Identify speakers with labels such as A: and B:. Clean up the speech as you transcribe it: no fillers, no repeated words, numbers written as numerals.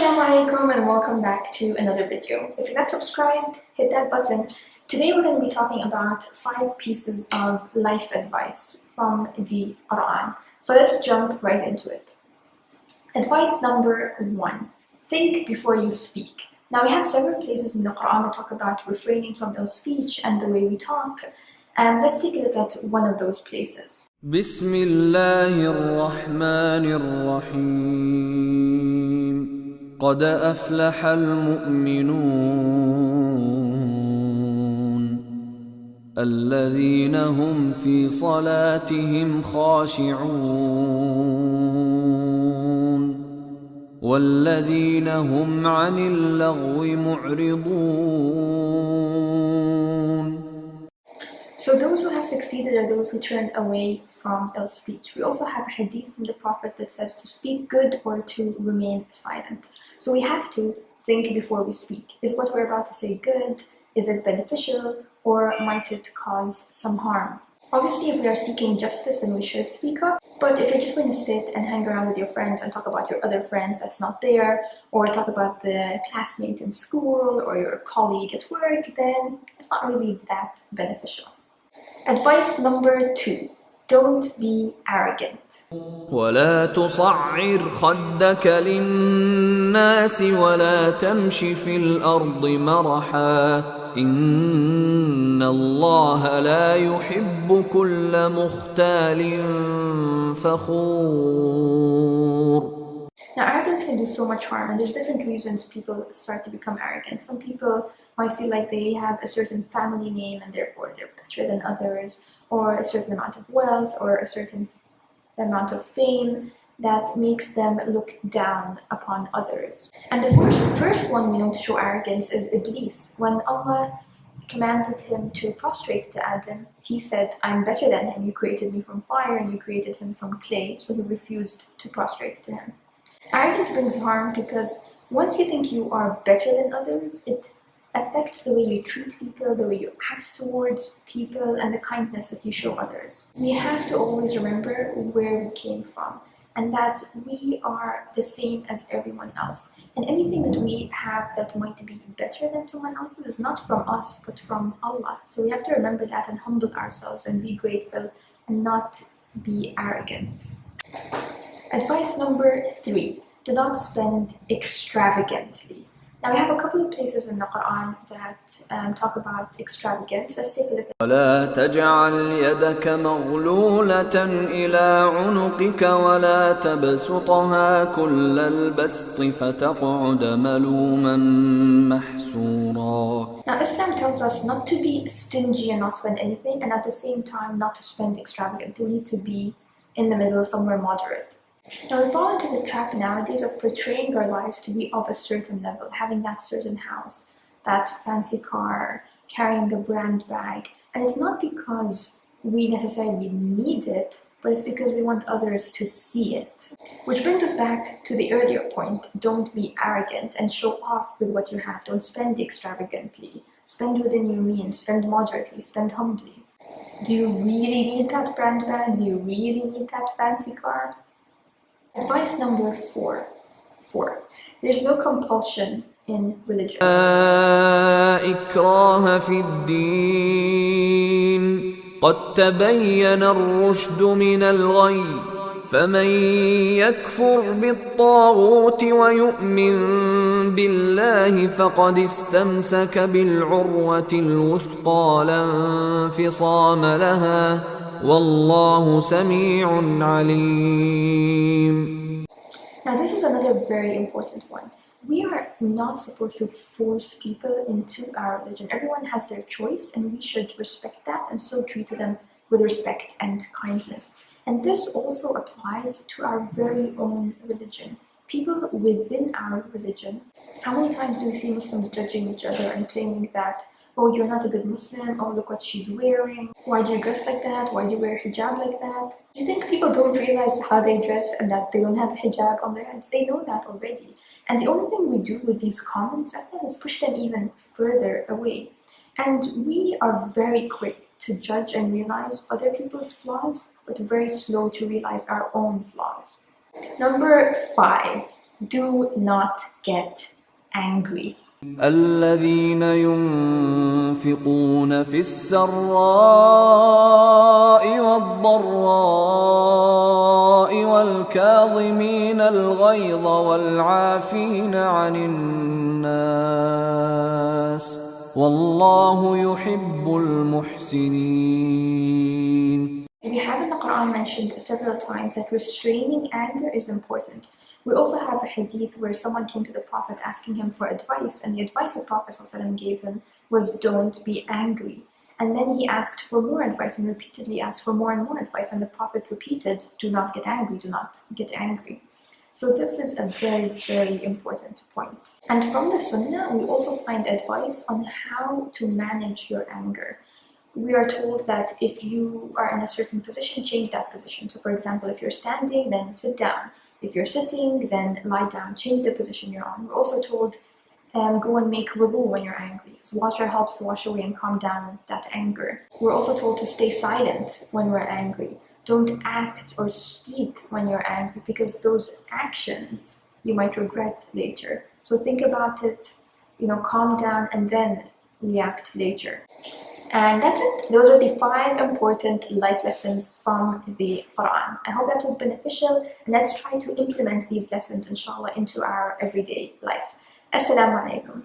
A: Assalamu alaikum and welcome back to another video. If you're not subscribed, hit that button. Today we're going to be talking about 5 pieces of life advice from the Qur'an. So let's jump right into it. Advice number 1. Think before you speak. Now we have several places in the Qur'an that talk about refraining from ill speech and the way we talk. Let's take a look at one of those places.
B: بسم الله الرحمن الرحيم قد أفلح المؤمنون الذين هم في صلاتهم خاشعون والذين هم عن اللغو معرضون.
A: So those who have succeeded are those who turn away from ill speech. We also have a hadith from the Prophet that says to speak good or to remain silent. So we have to think before we speak. Is what we're about to say good? Is it beneficial? Or might it cause some harm? Obviously, if we are seeking justice, then we should speak up. But if you're just going to sit and hang around with your friends and talk about your other friends that's not there, or talk about the classmate in school or your colleague at work, then it's not really that beneficial. Advice number 2. Don't be arrogant.
B: ولا تصعر خدك للناس ولا تمش في الأرض مرحا إن الله لا يحب كل مختال فخور.
A: Now, arrogance can do so much harm, and there's different reasons people start to become arrogant. Some people might feel like they have a certain family name and therefore they're better than others, or a certain amount of wealth, or a certain amount of fame that makes them look down upon others. And the first one we know to show arrogance is Iblis. When Allah commanded him to prostrate to Adam, he said, I'm better than him. You created me from fire and you created him from clay. So he refused to prostrate to him. Arrogance brings harm because once you think you are better than others, it affects the way you treat people, the way you act towards people, and the kindness that you show others. We have to always remember where we came from and that we are the same as everyone else. And anything that we have that might be better than someone else's is not from us, but from Allah. So we have to remember that and humble ourselves and be grateful and not be arrogant. Advice number 3. Do not spend extravagantly. Now we have a couple of places in the Quran that talk about extravagance. Let's take a look at
B: ولا تجعل يدك مغلولة إلى عنقك ولا تبسطها كل البسط فتقعد ملوما محسورا.
A: Now Islam tells us not to be stingy and not spend anything, and at the same time not to spend extravagantly. We need to be in the middle, somewhere moderate. Now we fall into the trap nowadays of portraying our lives to be of a certain level, having that certain house, that fancy car, carrying a brand bag. And it's not because we necessarily need it, but it's because we want others to see it. Which brings us back to the earlier point. Don't be arrogant and show off with what you have. Don't spend extravagantly. Spend within your means. Spend moderately. Spend humbly. Do you really need that brand bag? Do you really need that fancy car? Advice number 4. There's no compulsion in religion.
B: لا إكراه في الدين قد تبين الرشد من الغي فمن يكفر بالطاغوت ويؤمن بالله فقد استمسك بالعروة الوثقى لا انفصام لها والله سميع عليم.
A: Now this is another very important one. We are not supposed to force people into our religion. Everyone has their choice and we should respect that and so treat them with respect and kindness. And this also applies to our very own religion. People within our religion, how many times do we see Muslims judging each other and claiming that, oh, you're not a good Muslim, oh, look what she's wearing, why do you dress like that, why do you wear hijab like that? You think people don't realize how they dress and that they don't have hijab on their heads? They know that already. And the only thing we do with these comments at them is push them even further away. And we are very quick to judge and realize other people's flaws, but very slow to realize our own flaws. Number 5, Do not get angry.
B: الذين ينفقون في السراء والضراء والكاظمين الغيظ والعافين عن الناس والله يحب المحسنين.
A: We have in the Quran mentioned several times that restraining anger is important. We also have a hadith where someone came to the Prophet asking him for advice, and the advice the Prophet ﷺ gave him was don't be angry. And then he asked for more advice and repeatedly asked for more and more advice, and the Prophet repeated, do not get angry, do not get angry. So this is a very, very important point. And from the Sunnah, we also find advice on how to manage your anger. We are told that if you are in a certain position, change that position. So for example, if you're standing, then sit down. If you're sitting, then lie down, change the position you're on. We're also told go and make wudu when you're angry, because water helps to wash away and calm down that anger. We're also told to stay silent when we're angry. Don't act or speak when you're angry, because those actions you might regret later. So think about it, calm down and then react later. And that's it. Those are the 5 important life lessons from the Quran. I hope that was beneficial, and let's try to implement these lessons, inshallah, into our everyday life. Assalamu alaikum.